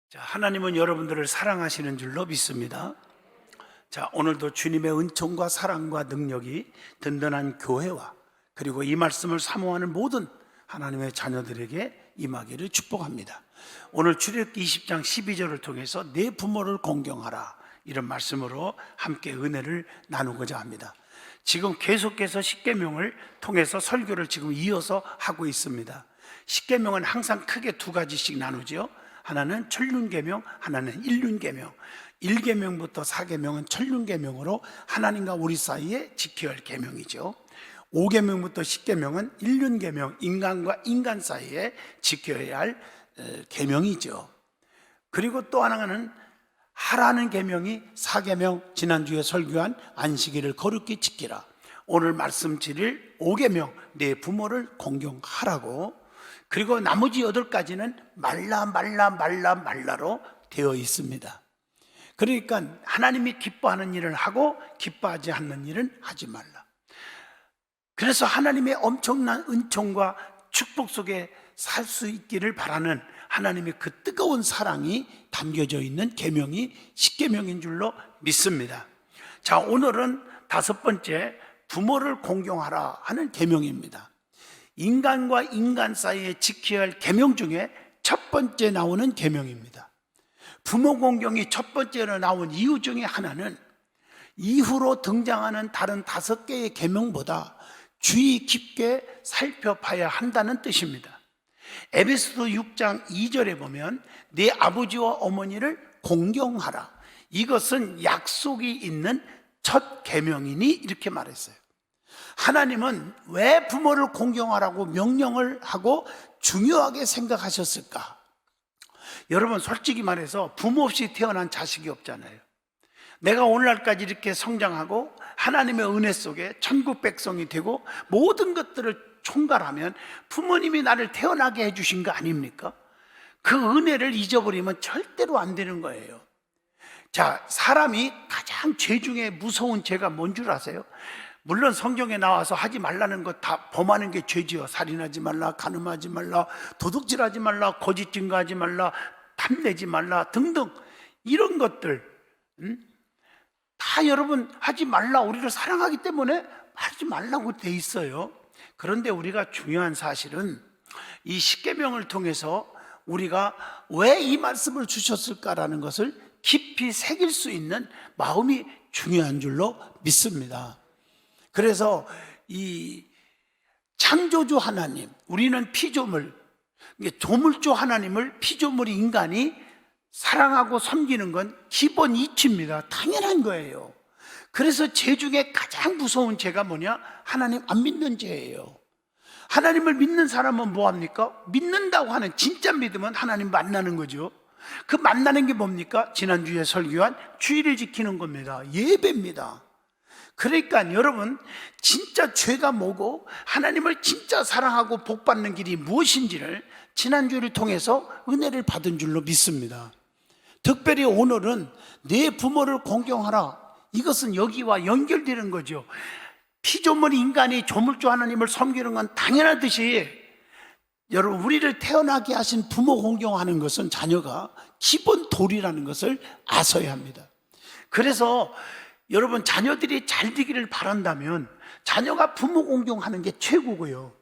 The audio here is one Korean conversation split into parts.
자, 하나님은 여러분들을 사랑하시는 줄로 믿습니다. 자, 오늘도 주님의 은총과 사랑과 능력이 든든한 교회와 그리고 이 말씀을 사모하는 모든 하나님의 자녀들에게 임하기를 축복합니다. 오늘 출애굽기 20장 12절을 통해서 내 부모를 공경하라, 이런 말씀으로 함께 은혜를 나누고자 합니다. 지금 계속해서 십계명을 통해서 설교를 지금 이어서 하고 있습니다. 십계명은 항상 크게 두 가지씩 나누죠. 하나는 천륜계명, 하나는 일륜계명. 1계명부터 4계명은 천륜계명으로 하나님과 우리 사이에 지켜야 할 계명이죠. 5계명부터 10계명은 일륜계명, 인간과 인간 사이에 지켜야 할 계명이죠. 그리고 또 하나는 하라는 계명이 4계명, 지난주에 설교한 안식일을 거룩히 지키라. 오늘 말씀 드릴 5계명, 내 부모를 공경하라고. 그리고 나머지 8가지는 말라로 되어 있습니다. 그러니까 하나님이 기뻐하는 일을 하고 기뻐하지 않는 일은 하지 말라. 그래서 하나님의 엄청난 은총과 축복 속에 살 수 있기를 바라는 하나님의 그 뜨거운 사랑이 담겨져 있는 계명이 십계명인 줄로 믿습니다. 자, 오늘은 5번째, 부모를 공경하라 하는 계명입니다. 인간과 인간 사이에 지켜야 할 계명 중에 첫 번째 나오는 계명입니다. 부모 공경이 첫 번째로 나온 이유 중에 하나는 이후로 등장하는 다른 5개의 계명보다 주의 깊게 살펴봐야 한다는 뜻입니다. 에베소서 6장 2절에 보면 네 아버지와 어머니를 공경하라, 이것은 약속이 있는 첫 계명이니, 이렇게 말했어요. 하나님은 왜 부모를 공경하라고 명령을 하고 중요하게 생각하셨을까? 여러분, 솔직히 말해서 부모 없이 태어난 자식이 없잖아요. 내가 오늘날까지 이렇게 성장하고 하나님의 은혜 속에 천국 백성이 되고 모든 것들을 총괄하면 부모님이 나를 태어나게 해주신 거 아닙니까? 그 은혜를 잊어버리면 절대로 안 되는 거예요. 자, 사람이 가장 죄 중에 무서운 죄가 뭔 줄 아세요? 물론 성경에 나와서 하지 말라는 거 다 범하는 게 죄지요. 살인하지 말라, 간음하지 말라, 도둑질하지 말라, 거짓 증거하지 말라, 탐내지 말라 등등, 이런 것들 다 여러분 하지 말라, 우리를 사랑하기 때문에 하지 말라고 돼 있어요. 그런데 우리가 중요한 사실은 이 십계명을 통해서 우리가 왜 이 말씀을 주셨을까라는 것을 깊이 새길 수 있는 마음이 중요한 줄로 믿습니다. 그래서 이 창조주 하나님, 우리는 피조물, 조물주 하나님을 피조물이 인간이 사랑하고 섬기는 건 기본 이치입니다. 당연한 거예요. 그래서 죄 중에 가장 무서운 죄가 뭐냐? 하나님 안 믿는 죄예요. 하나님을 믿는 사람은 뭐합니까? 믿는다고 하는, 진짜 믿으면 하나님 만나는 거죠. 그 만나는 게 뭡니까? 지난주에 설교한 주의를 지키는 겁니다. 예배입니다. 그러니까 여러분, 진짜 죄가 뭐고 하나님을 진짜 사랑하고 복받는 길이 무엇인지를 지난주를 통해서 은혜를 받은 줄로 믿습니다. 특별히 오늘은 내 부모를 공경하라, 이것은 여기와 연결되는 거죠. 피조물 인간이 조물주 하나님을 섬기는 건 당연하듯이, 여러분, 우리를 태어나게 하신 부모 공경하는 것은 자녀가 기본 도리라는 것을 아셔야 합니다. 그래서 여러분, 자녀들이 잘 되기를 바란다면 자녀가 부모 공경하는 게 최고고요.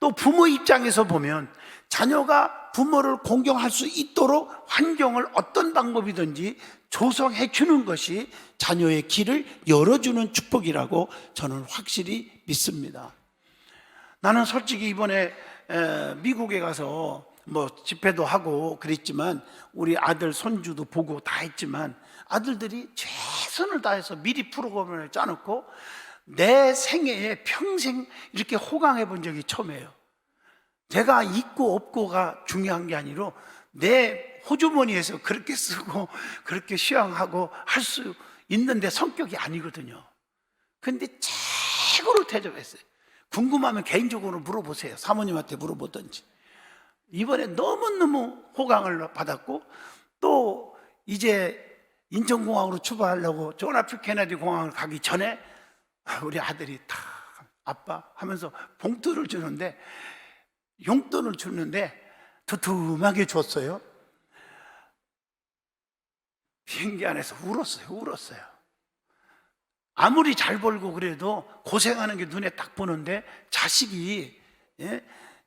또 부모 입장에서 보면 자녀가 부모를 공경할 수 있도록 환경을 어떤 방법이든지 조성해 주는 것이 자녀의 길을 열어주는 축복이라고 저는 확실히 믿습니다. 나는 솔직히 이번에 미국에 가서 뭐 집회도 하고 그랬지만 우리 아들 손주도 보고 다 했지만 아들들이 최선을 다해서 미리 프로그램을 짜놓고 내 생애에 평생 이렇게 호강해 본 적이 처음이에요. 제가 있고 없고가 중요한 게 아니라 내 호주머니에서 그렇게 쓰고 그렇게 수양하고 할 수 있는데 성격이 아니거든요. 근데 최고로 대접했어요. 궁금하면 개인적으로 물어보세요. 사모님한테 물어보든지. 이번에 너무너무 호강을 받았고, 또 이제 인천공항으로 출발하려고 존 F 케네디 공항을 가기 전에 우리 아들이 다 아빠 하면서 봉투를 주는데, 용돈을 주는데 두툼하게 줬어요. 비행기 안에서 울었어요. 아무리 잘 벌고 그래도 고생하는 게 눈에 딱 보는데 자식이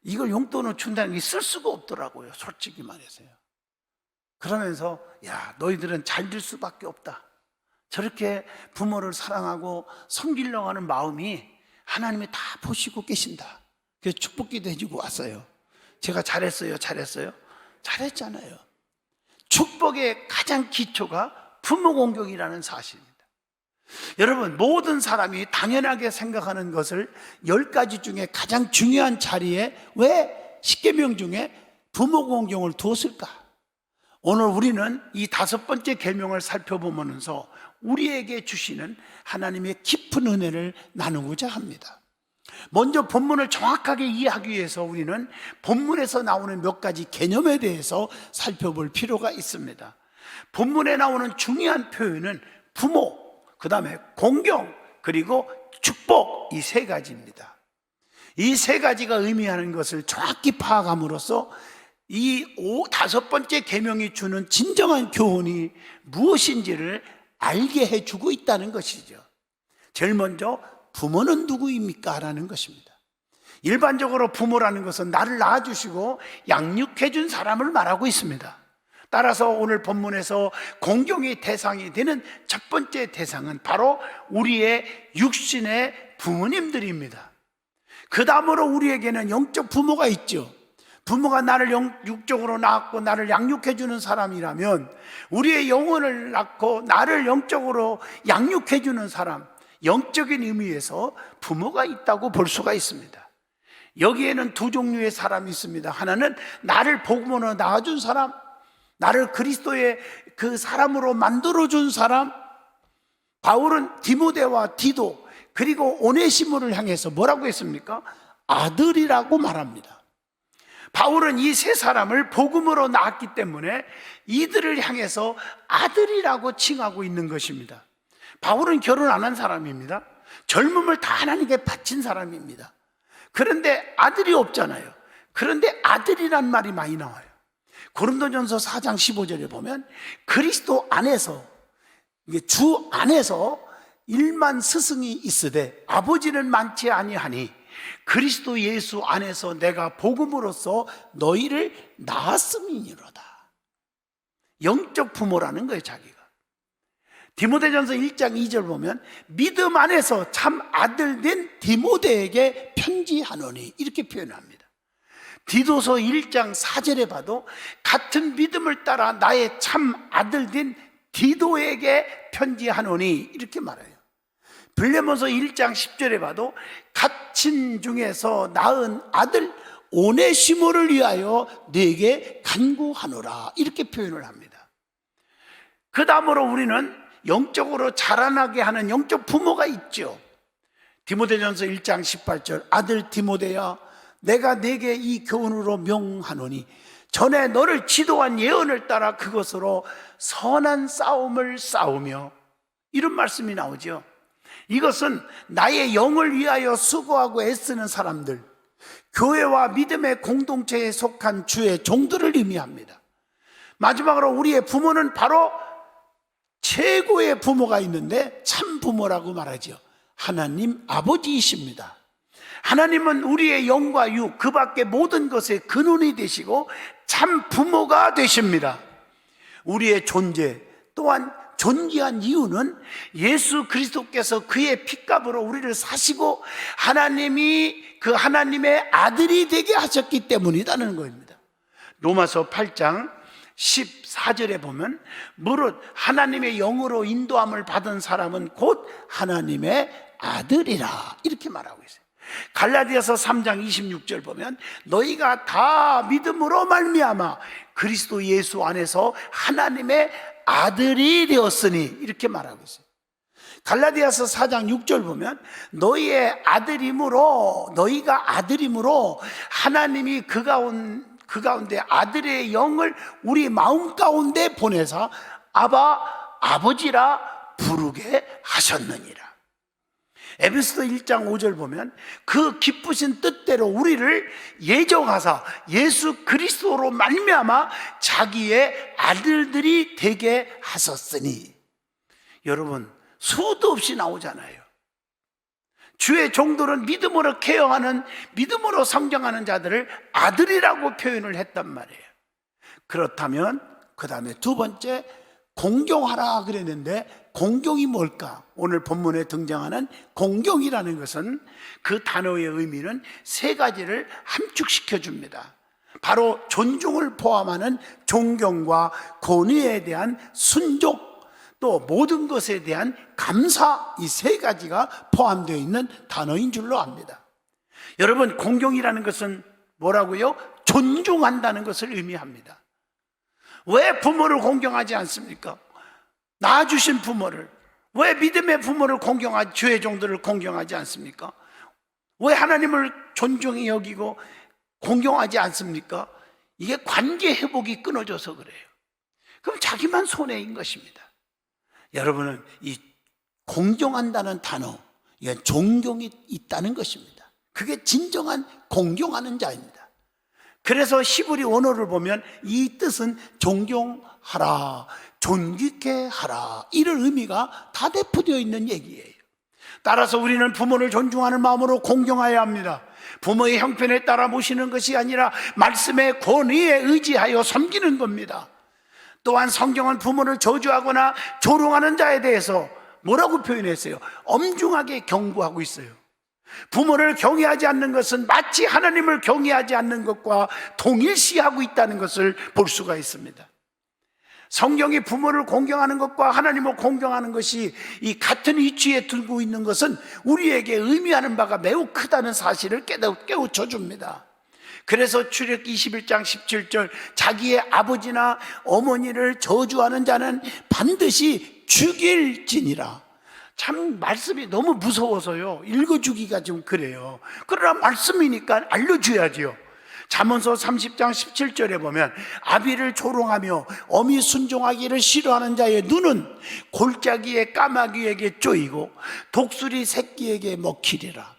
이걸 용돈을 준다는 게 쓸 수가 없더라고요, 솔직히 말해서요. 그러면서 야, 너희들은 잘 될 수밖에 없다. 저렇게 부모를 사랑하고 섬기려고 하는 마음이 하나님이 다 보시고 계신다. 그래서 축복기도 해주고 왔어요. 제가 잘했어요? 잘했잖아요. 축복의 가장 기초가 부모 공경이라는 사실입니다. 여러분, 모든 사람이 당연하게 생각하는 것을 10가지 중에 가장 중요한 자리에 왜 10계명 중에 부모 공경을 두었을까? 오늘 우리는 이 5번째 계명을 살펴보면서 우리에게 주시는 하나님의 깊은 은혜를 나누고자 합니다. 먼저 본문을 정확하게 이해하기 위해서 우리는 본문에서 나오는 몇 가지 개념에 대해서 살펴볼 필요가 있습니다. 본문에 나오는 중요한 표현은 부모, 그 다음에 공경, 그리고 축복, 이 3가지입니다. 이 3가지가 의미하는 것을 정확히 파악함으로써 이 5번째 계명이 주는 진정한 교훈이 무엇인지를 알게 해주고 있다는 것이죠. 제일 먼저 부모는 누구입니까? 라는 것입니다. 일반적으로 부모라는 것은 나를 낳아주시고 양육해준 사람을 말하고 있습니다. 따라서 오늘 본문에서 공경의 대상이 되는 첫 번째 대상은 바로 우리의 육신의 부모님들입니다. 그 다음으로 우리에게는 영적 부모가 있죠. 부모가 나를 육적으로 낳았고 나를 양육해주는 사람이라면 우리의 영혼을 낳고 나를 영적으로 양육해주는 사람, 영적인 의미에서 부모가 있다고 볼 수가 있습니다. 여기에는 2 종류의 사람이 있습니다. 하나는 나를 복음으로 낳아준 사람, 나를 그리스도의 그 사람으로 만들어준 사람. 바울은 디모데와 디도 그리고 오네시모를 향해서 뭐라고 했습니까? 아들이라고 말합니다. 바울은 이 3 사람을 복음으로 낳았기 때문에 이들을 향해서 아들이라고 칭하고 있는 것입니다. 바울은 결혼 안 한 사람입니다. 젊음을 다 하나님께 바친 사람입니다. 그런데 아들이 없잖아요. 그런데 아들이란 말이 많이 나와요. 고린도전서 4장 15절에 보면 그리스도 안에서, 주 안에서 일만 스승이 있으되 아버지는 많지 아니하니 그리스도 예수 안에서 내가 복음으로써 너희를 낳았음이니로다. 영적 부모라는 거예요, 자기가. 디모데전서 1장 2절 보면 믿음 안에서 참 아들 된 디모데에게 편지하노니 이렇게 표현합니다. 디도서 1장 4절에 봐도 같은 믿음을 따라 나의 참 아들 된 디도에게 편지하노니 이렇게 말해요. 빌레몬서 1장 10절에 봐도 갇힌 중에서 낳은 아들 오네시모를 위하여 네게 간구하노라 이렇게 표현을 합니다. 그 다음으로 우리는 영적으로 자라나게 하는 영적 부모가 있죠. 디모데전서 1장 18절 아들 디모데야 내가 네게 이 교훈으로 명하노니 전에 너를 지도한 예언을 따라 그것으로 선한 싸움을 싸우며 이런 말씀이 나오죠. 이것은 나의 영을 위하여 수고하고 애쓰는 사람들, 교회와 믿음의 공동체에 속한 주의 종들을 의미합니다. 마지막으로 우리의 부모는 바로 최고의 부모가 있는데 참 부모라고 말하죠. 하나님 아버지이십니다. 하나님은 우리의 영과 육, 그 밖의 모든 것의 근원이 되시고 참 부모가 되십니다. 우리의 존재 또한 존귀한 이유는 예수 그리스도께서 그의 핏값으로 우리를 사시고 하나님이 그 하나님의 아들이 되게 하셨기 때문이라는 것입니다. 로마서 8장 14절에 보면 무릇 하나님의 영으로 인도함을 받은 사람은 곧 하나님의 아들이라 이렇게 말하고 있어요. 갈라디아서 3장 26절 보면 너희가 다 믿음으로 말미암아 그리스도 예수 안에서 하나님의 아들이 되었으니 이렇게 말하고 있어요. 갈라디아서 4장 6절 보면 너희의 아들임으로 너희가 아들임으로 하나님이 그 가운데 아들의 영을 우리 마음 가운데 보내사 아바 아버지라 부르게 하셨느니라. 에베소서 1장 5절 보면 그 기쁘신 뜻대로 우리를 예정하사 예수 그리스도로 말미암아 자기의 아들들이 되게 하셨으니. 여러분, 수도 없이 나오잖아요. 주의 종들은 믿음으로 케어하는, 믿음으로 성장하는 자들을 아들이라고 표현을 했단 말이에요. 그렇다면 그 다음에 두 번째, 공경하라 그랬는데 공경이 뭘까? 오늘 본문에 등장하는 공경이라는 것은 그 단어의 의미는 세 가지를 함축시켜 줍니다. 바로 존중을 포함하는 존경과 권위에 대한 순종, 또 모든 것에 대한 감사, 이 세 가지가 포함되어 있는 단어인 줄로 압니다. 여러분, 공경이라는 것은 뭐라고요? 존중한다는 것을 의미합니다. 왜 부모를 공경하지 않습니까? 낳아주신 부모를. 왜 믿음의 부모를 공경하지, 주의 종들을 공경하지 않습니까? 왜 하나님을 존중히 여기고 공경하지 않습니까? 이게 관계 회복이 끊어져서 그래요. 그럼 자기만 손해인 것입니다. 여러분은 이 공경한다는 단어, 이건 존경이 있다는 것입니다. 그게 진정한 공경하는 자입니다. 그래서 히브리 원어를 보면 이 뜻은 존경하라, 존귀케 하라, 이런 의미가 다 내포되어 있는 얘기예요. 따라서 우리는 부모를 존중하는 마음으로 공경해야 합니다. 부모의 형편에 따라 모시는 것이 아니라 말씀의 권위에 의지하여 섬기는 겁니다. 또한 성경은 부모를 저주하거나 조롱하는 자에 대해서 뭐라고 표현했어요? 엄중하게 경고하고 있어요. 부모를 경외하지 않는 것은 마치 하나님을 경외하지 않는 것과 동일시하고 있다는 것을 볼 수가 있습니다. 성경이 부모를 공경하는 것과 하나님을 공경하는 것이 이 같은 위치에 두고 있는 것은 우리에게 의미하는 바가 매우 크다는 사실을 깨우쳐 줍니다. 그래서 출애굽 21장 17절, 자기의 아버지나 어머니를 저주하는 자는 반드시 죽일지니라. 참 말씀이 너무 무서워서요, 읽어주기가 좀 그래요. 그러나 말씀이니까 알려줘야지요. 잠언서 30장 17절에 보면 아비를 조롱하며 어미 순종하기를 싫어하는 자의 눈은 골짜기의 까마귀에게 쪼이고 독수리 새끼에게 먹히리라.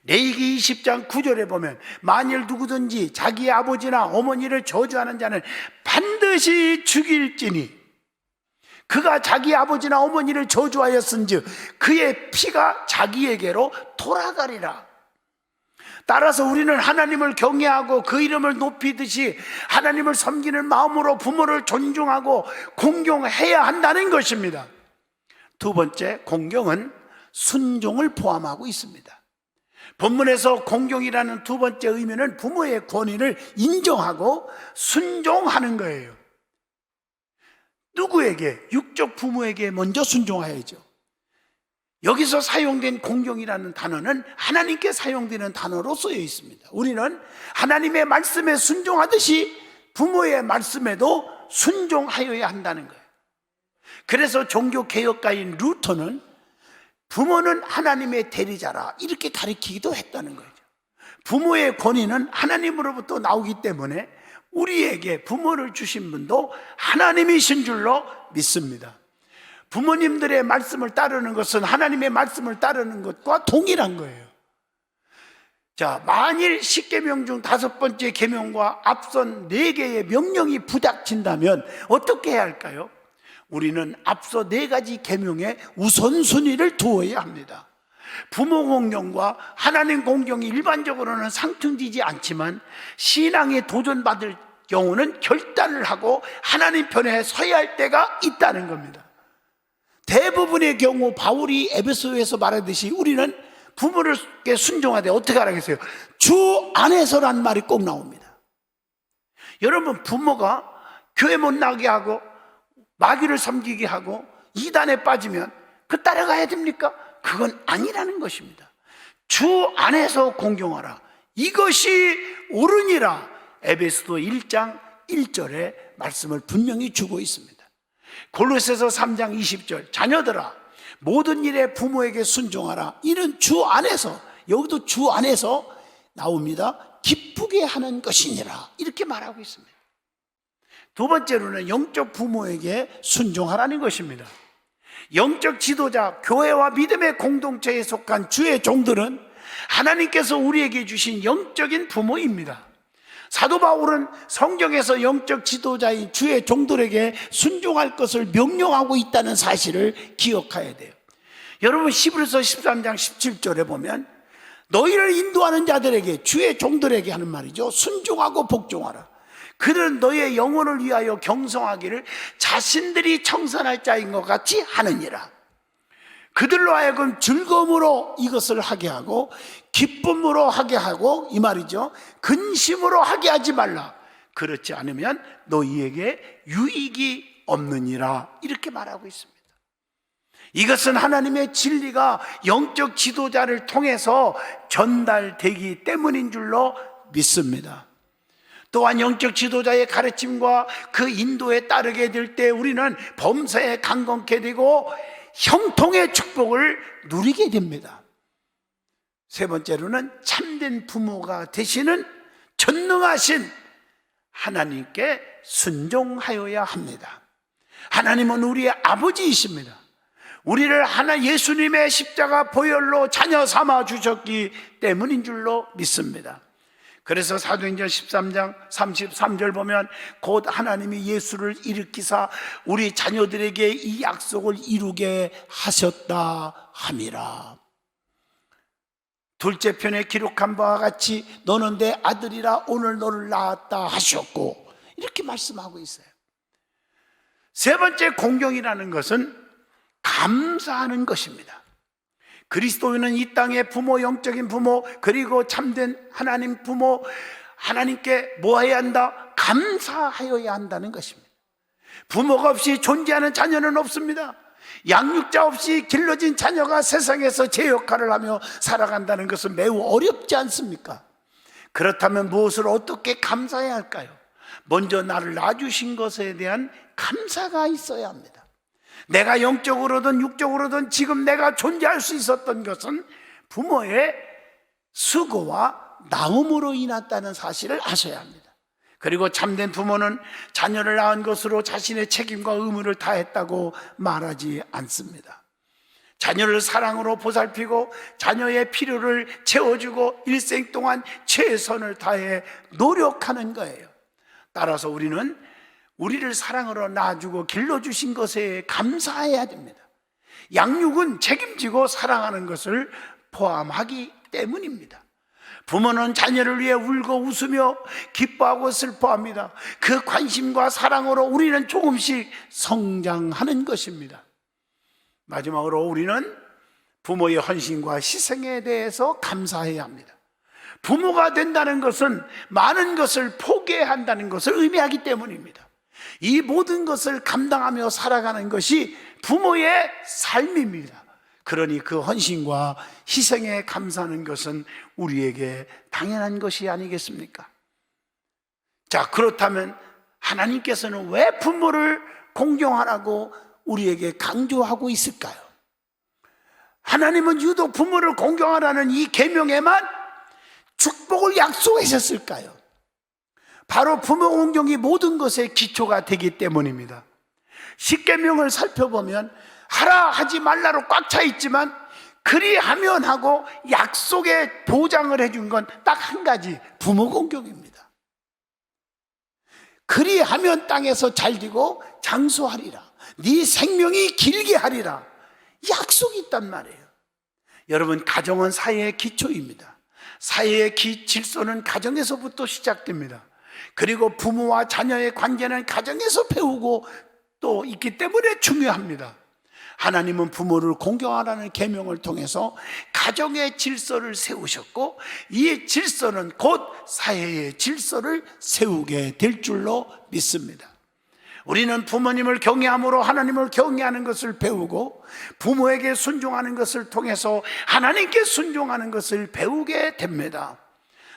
레위기 20장 9절에 보면 만일 누구든지 자기의 아버지나 어머니를 저주하는 자는 반드시 죽일지니 그가 자기 아버지나 어머니를 저주하였은즉 그의 피가 자기에게로 돌아가리라. 따라서 우리는 하나님을 경외하고 그 이름을 높이듯이 하나님을 섬기는 마음으로 부모를 존중하고 공경해야 한다는 것입니다. 두 번째, 공경은 순종을 포함하고 있습니다. 본문에서 공경이라는 두 번째 의미는 부모의 권위를 인정하고 순종하는 거예요. 누구에게? 육적 부모에게 먼저 순종해야죠. 여기서 사용된 공경이라는 단어는 하나님께 사용되는 단어로 쓰여 있습니다. 우리는 하나님의 말씀에 순종하듯이 부모의 말씀에도 순종하여야 한다는 거예요. 그래서 종교개혁가인 루터는 부모는 하나님의 대리자라 이렇게 가르치기도 했다는 거죠. 부모의 권위는 하나님으로부터 나오기 때문에 우리에게 부모를 주신 분도 하나님이신 줄로 믿습니다. 부모님들의 말씀을 따르는 것은 하나님의 말씀을 따르는 것과 동일한 거예요. 자, 만일 10계명 중 5번째 계명과 앞선 4개의 명령이 부닥친다면 어떻게 해야 할까요? 우리는 앞서 4가지 계명에 우선순위를 두어야 합니다. 부모 공경과 하나님 공경이 일반적으로는 상충되지 않지만 신앙에 도전받을 경우는 결단을 하고 하나님 편에 서야 할 때가 있다는 겁니다. 대부분의 경우 바울이 에베소에서 말하듯이 우리는 부모에게 순종하되 어떻게 하라겠어요? 주 안에서란 말이 꼭 나옵니다. 여러분, 부모가 교회 못 나게 하고 마귀를 섬기게 하고 이단에 빠지면 그 따라가야 됩니까? 그건 아니라는 것입니다. 주 안에서 공경하라, 이것이 옳으니라. 에베소서 1장 1절에 말씀을 분명히 주고 있습니다. 골로새서 3장 20절, 자녀들아 모든 일에 부모에게 순종하라. 이는 주 안에서, 여기도 주 안에서 나옵니다. 기쁘게 하는 것이니라, 이렇게 말하고 있습니다. 두 번째로는 영적 부모에게 순종하라는 것입니다. 영적 지도자, 교회와 믿음의 공동체에 속한 주의 종들은 하나님께서 우리에게 주신 영적인 부모입니다. 사도 바울은 성경에서 영적 지도자인 주의 종들에게 순종할 것을 명령하고 있다는 사실을 기억해야 돼요. 여러분, 히브리서 13장 17절에 보면 너희를 인도하는 자들에게, 주의 종들에게 하는 말이죠, 순종하고 복종하라. 그들은 너희의 영혼을 위하여 경성하기를 자신들이 청산할 자인 것 같이 하느니라. 그들로 하여금 즐거움으로 이것을 하게 하고 기쁨으로 하게 하고, 이 말이죠, 근심으로 하게 하지 말라. 그렇지 않으면 너희에게 유익이 없느니라. 이렇게 말하고 있습니다. 이것은 하나님의 진리가 영적 지도자를 통해서 전달되기 때문인 줄로 믿습니다. 또한 영적 지도자의 가르침과 그 인도에 따르게 될 때 우리는 범사에 강건케 되고 형통의 축복을 누리게 됩니다. 세 번째로는 참된 부모가 되시는 전능하신 하나님께 순종하여야 합니다. 하나님은 우리의 아버지이십니다. 우리를 예수님의 십자가 보혈로 자녀 삼아 주셨기 때문인 줄로 믿습니다. 그래서 사도행전 13장 33절 보면 곧 하나님이 예수를 일으키사 우리 자녀들에게 이 약속을 이루게 하셨다 함이라. 둘째 편에 기록한 바와 같이 너는 내 아들이라 오늘 너를 낳았다 하셨고, 이렇게 말씀하고 있어요. 세 번째 공경이라는 것은 감사하는 것입니다. 그리스도인은 이 땅의 부모, 영적인 부모, 그리고 참된 하나님 부모, 하나님께 뭐 해야 한다? 감사하여야 한다는 것입니다. 부모가 없이 존재하는 자녀는 없습니다. 양육자 없이 길러진 자녀가 세상에서 제 역할을 하며 살아간다는 것은 매우 어렵지 않습니까? 그렇다면 무엇을 어떻게 감사해야 할까요? 먼저 나를 낳아주신 것에 대한 감사가 있어야 합니다. 내가 영적으로든 육적으로든 지금 내가 존재할 수 있었던 것은 부모의 수고와 나음으로 인했다는 사실을 아셔야 합니다. 그리고 참된 부모는 자녀를 낳은 것으로 자신의 책임과 의무를 다했다고 말하지 않습니다. 자녀를 사랑으로 보살피고 자녀의 필요를 채워주고 일생 동안 최선을 다해 노력하는 거예요. 따라서 우리는 우리를 사랑으로 낳아주고 길러주신 것에 감사해야 됩니다. 양육은 책임지고 사랑하는 것을 포함하기 때문입니다. 부모는 자녀를 위해 울고 웃으며 기뻐하고 슬퍼합니다. 그 관심과 사랑으로 우리는 조금씩 성장하는 것입니다. 마지막으로 우리는 부모의 헌신과 희생에 대해서 감사해야 합니다. 부모가 된다는 것은 많은 것을 포기해야 한다는 것을 의미하기 때문입니다. 이 모든 것을 감당하며 살아가는 것이 부모의 삶입니다. 그러니 그 헌신과 희생에 감사하는 것은 우리에게 당연한 것이 아니겠습니까? 자, 그렇다면 하나님께서는 왜 부모를 공경하라고 우리에게 강조하고 있을까요? 하나님은 유독 부모를 공경하라는 이 계명에만 축복을 약속하셨을까요? 바로 부모 공경이 모든 것의 기초가 되기 때문입니다. 십계명을 살펴보면 하라 하지 말라로 꽉 차 있지만 그리하면 하고 약속의 보장을 해준 건 딱 한 가지, 부모 공경입니다. 그리하면 땅에서 잘되고 장수하리라, 네 생명이 길게 하리라, 약속이 있단 말이에요. 여러분, 가정은 사회의 기초입니다. 사회의 질서는 가정에서부터 시작됩니다. 그리고 부모와 자녀의 관계는 가정에서 배우고 또 있기 때문에 중요합니다. 하나님은 부모를 공경하라는 계명을 통해서 가정의 질서를 세우셨고, 이 질서는 곧 사회의 질서를 세우게 될 줄로 믿습니다. 우리는 부모님을 경외함으로 하나님을 경외하는 것을 배우고 부모에게 순종하는 것을 통해서 하나님께 순종하는 것을 배우게 됩니다.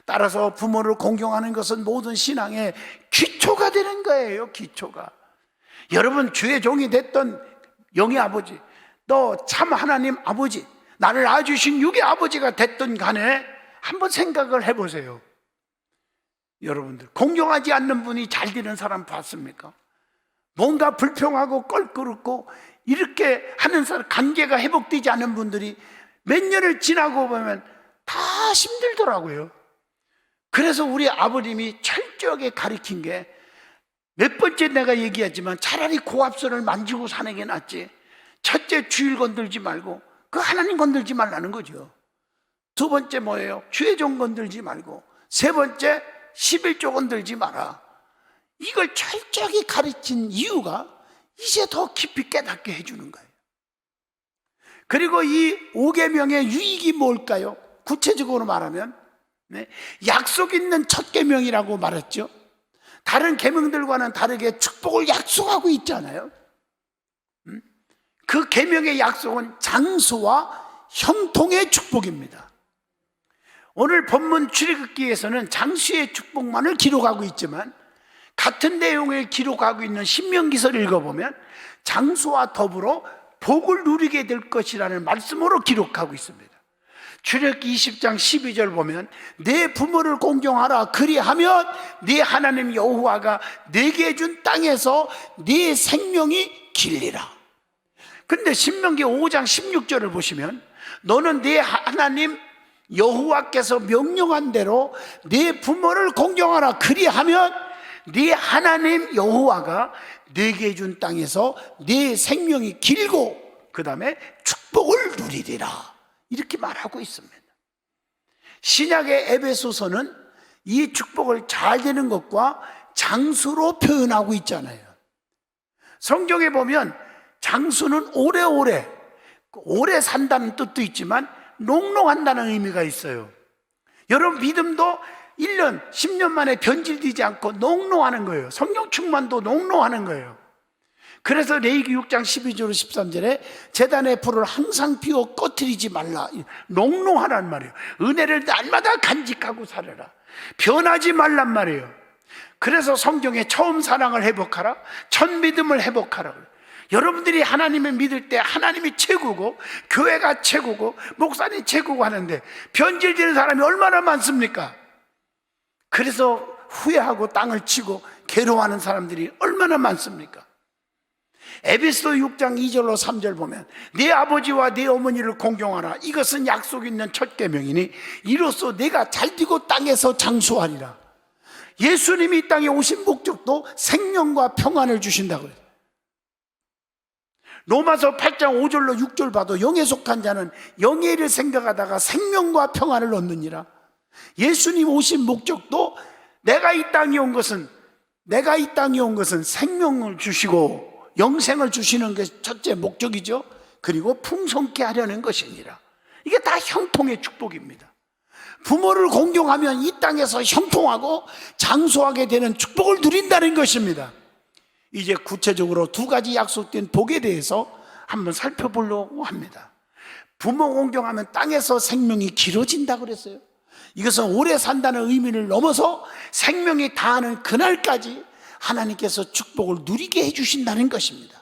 따라서 부모를 공경하는 것은 모든 신앙의 기초가 되는 거예요. 기초가. 여러분, 주의 종이 됐던 영의 아버지, 또 참 하나님 아버지, 나를 낳아주신 육의 아버지가 됐던 간에 한번 생각을 해보세요. 여러분들, 공경하지 않는 분이 잘 되는 사람 봤습니까? 뭔가 불평하고 껄끄럽고 이렇게 하는 사람, 관계가 회복되지 않은 분들이 몇 년을 지나고 보면 다 힘들더라고요. 그래서 우리 아버님이 철저하게 가르친 게, 몇 번째 내가 얘기하지만 차라리 고압선을 만지고 사는 게 낫지, 첫째 주일 건들지 말고 그 하나님 건들지 말라는 거죠. 두 번째 뭐예요? 주의종 건들지 말고, 세 번째 11조 건들지 마라. 이걸 철저하게 가르친 이유가 이제 더 깊이 깨닫게 해주는 거예요. 그리고 이 5계명의 유익이 뭘까요? 구체적으로 말하면 약속 있는 첫 계명이라고 말했죠. 다른 계명들과는 다르게 축복을 약속하고 있잖아요. 그 계명의 약속은 장수와 형통의 축복입니다. 오늘 본문 출애굽기에서는 장수의 축복만을 기록하고 있지만, 같은 내용을 기록하고 있는 신명기서를 읽어보면 장수와 더불어 복을 누리게 될 것이라는 말씀으로 기록하고 있습니다. 출애굽기 20장 12절 보면 내 부모를 공경하라, 그리하면 네 하나님 여호와가 네게 준 땅에서 네 생명이 길리라. 근데 신명기 5장 16절을 보시면 너는 네 하나님 여호와께서 명령한 대로 네 부모를 공경하라, 그리하면 네 하나님 여호와가 네게 준 땅에서 네 생명이 길고 그 다음에 축복을 누리리라, 이렇게 말하고 있습니다. 신약의 에베소서는 이 축복을 잘 되는 것과 장수로 표현하고 있잖아요. 성경에 보면 장수는 오래오래, 오래 산다는 뜻도 있지만 농농한다는 의미가 있어요. 여러분 믿음도 1년, 10년 만에 변질되지 않고 농농하는 거예요. 성령 충만도 농농하는 거예요. 그래서 레위기 6장 12절 13절에 제단의 불을 항상 피워 꺼트리지 말라, 농농하란 말이에요. 은혜를 날마다 간직하고 살아라, 변하지 말란 말이에요. 그래서 성경에 처음 사랑을 회복하라, 첫 믿음을 회복하라. 여러분들이 하나님을 믿을 때 하나님이 최고고 교회가 최고고 목사님 최고고 하는데 변질되는 사람이 얼마나 많습니까? 그래서 후회하고 땅을 치고 괴로워하는 사람들이 얼마나 많습니까? 에베소 6장 2절로 3절 보면 네 아버지와 네 어머니를 공경하라, 이것은 약속 있는 첫 계명이니 이로써 내가 잘되고 땅에서 장수하리라. 예수님이 이 땅에 오신 목적도 생명과 평안을 주신다고 해요. 로마서 8장 5절로 6절 봐도 영에 속한 자는 영의 일을 생각하다가 생명과 평안을 얻느니라. 예수님 오신 목적도 내가 이 땅에 온 것은 생명을 주시고 영생을 주시는 게 첫째 목적이죠. 그리고 풍성케 하려는 것이니라. 이게 다 형통의 축복입니다. 부모를 공경하면 이 땅에서 형통하고 장수하게 되는 축복을 누린다는 것입니다. 이제 구체적으로 두 가지 약속된 복에 대해서 한번 살펴보려고 합니다. 부모 공경하면 땅에서 생명이 길어진다고 그랬어요. 이것은 오래 산다는 의미를 넘어서 생명이 다하는 그날까지 하나님께서 축복을 누리게 해주신다는 것입니다.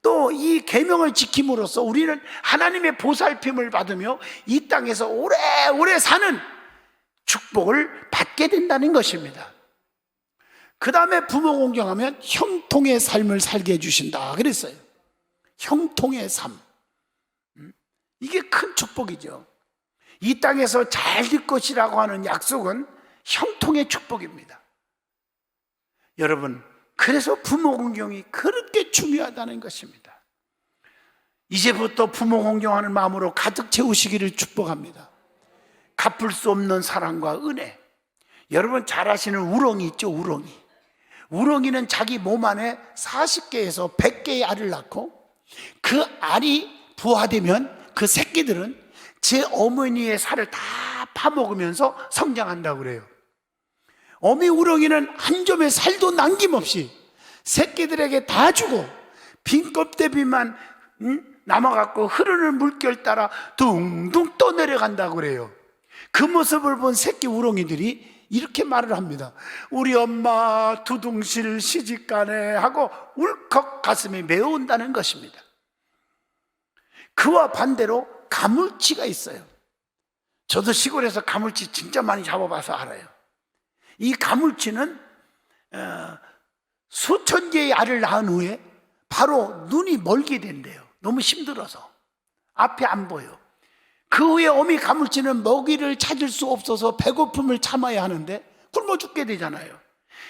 또 이 계명을 지킴으로써 우리는 하나님의 보살핌을 받으며 이 땅에서 오래오래 사는 축복을 받게 된다는 것입니다. 그 다음에 부모 공경하면 형통의 삶을 살게 해주신다 그랬어요. 형통의 삶, 이게 큰 축복이죠. 이 땅에서 잘 될 것이라고 하는 약속은 형통의 축복입니다. 여러분, 그래서 부모 공경이 그렇게 중요하다는 것입니다. 이제부터 부모 공경하는 마음으로 가득 채우시기를 축복합니다. 갚을 수 없는 사랑과 은혜. 여러분 잘 아시는 우렁이 있죠, 우렁이. 우렁이는 자기 몸 안에 40개에서 100개의 알을 낳고 그 알이 부화되면 그 새끼들은 제 어머니의 살을 다 파먹으면서 성장한다고 그래요. 어미 우렁이는 한 점의 살도 남김없이 새끼들에게 다 주고 빈 껍데기만 남아갖고 흐르는 물결 따라 둥둥 떠내려간다고 그래요. 그 모습을 본 새끼 우렁이들이 이렇게 말을 합니다. 우리 엄마 두둥실 시집가네 하고 울컥 가슴이 메어온다는 것입니다. 그와 반대로 가물치가 있어요. 저도 시골에서 가물치 진짜 많이 잡아봐서 알아요. 이 가물치는 수천 개의 알을 낳은 후에 바로 눈이 멀게 된대요. 너무 힘들어서 앞이 안 보여. 그 후에 어미 가물치는 먹이를 찾을 수 없어서 배고픔을 참아야 하는데 굶어 죽게 되잖아요.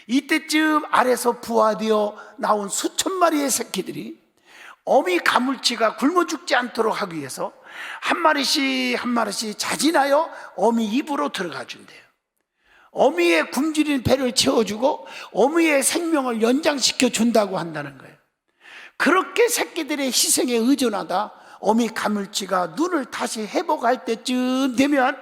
이때쯤 알에서 부화되어 나온 수천 마리의 새끼들이 어미 가물치가 굶어 죽지 않도록 하기 위해서 한 마리씩 한 마리씩 자진하여 어미 입으로 들어가 준대요. 어미의 굶주린 배를 채워주고 어미의 생명을 연장시켜 준다고 한다는 거예요. 그렇게 새끼들의 희생에 의존하다 어미 가물치가 눈을 다시 회복할 때쯤 되면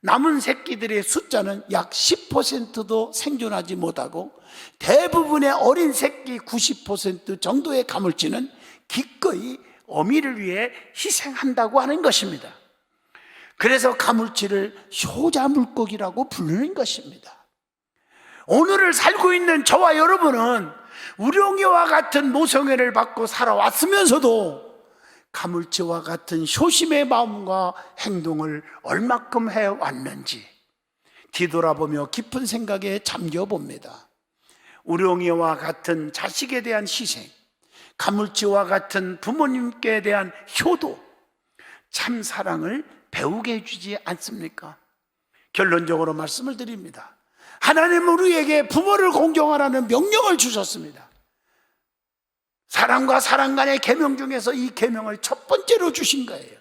남은 새끼들의 숫자는 약 10%도 생존하지 못하고 대부분의 어린 새끼 90% 정도의 가물치는 기꺼이 어미를 위해 희생한다고 하는 것입니다. 그래서 가물치를 효자 물고기라고 부르는 것입니다. 오늘을 살고 있는 저와 여러분은 우렁이와 같은 모성애를 받고 살아왔으면서도 가물치와 같은 효심의 마음과 행동을 얼마큼 해왔는지 뒤돌아보며 깊은 생각에 잠겨봅니다. 우렁이와 같은 자식에 대한 희생, 가물치와 같은 부모님께 대한 효도, 참 사랑을 배우게 해주지 않습니까? 결론적으로 말씀을 드립니다. 하나님은 우리에게 부모를 공경하라는 명령을 주셨습니다. 사랑과 사랑 간의 계명 중에서 이 계명을 첫 번째로 주신 거예요.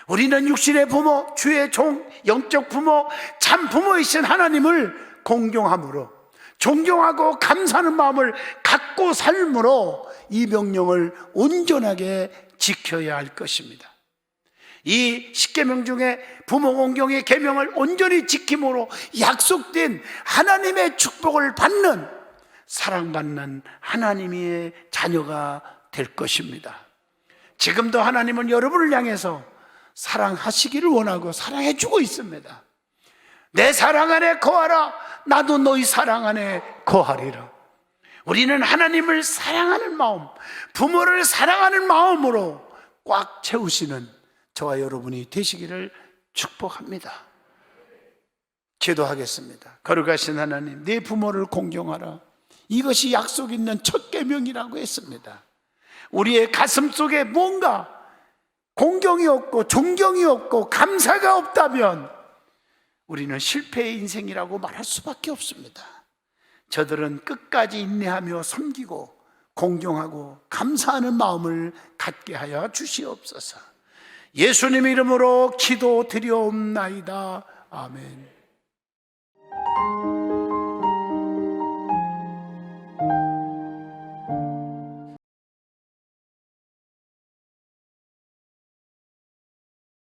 우리는 육신의 부모, 주의 종, 영적 부모, 참 부모이신 하나님을 공경함으로 존경하고 감사하는 마음을 갖고 삶으로 이 명령을 온전하게 지켜야 할 것입니다. 이 10계명 중에 부모 공경의 계명을 온전히 지킴으로 약속된 하나님의 축복을 받는, 사랑받는 하나님의 자녀가 될 것입니다. 지금도 하나님은 여러분을 향해서 사랑하시기를 원하고 사랑해주고 있습니다. 내 사랑 안에 거하라, 나도 너희 사랑 안에 거하리라. 우리는 하나님을 사랑하는 마음, 부모를 사랑하는 마음으로 꽉 채우시는 저와 여러분이 되시기를 축복합니다. 기도하겠습니다. 거룩하신 하나님, 내 부모를 공경하라. 이것이 약속 있는 첫 계명이라고 했습니다. 우리의 가슴 속에 뭔가 공경이 없고 존경이 없고 감사가 없다면 우리는 실패의 인생이라고 말할 수밖에 없습니다. 저들은 끝까지 인내하며 섬기고 공경하고 감사하는 마음을 갖게 하여 주시옵소서. 예수님 이름으로 기도드리옵나이다. 아멘.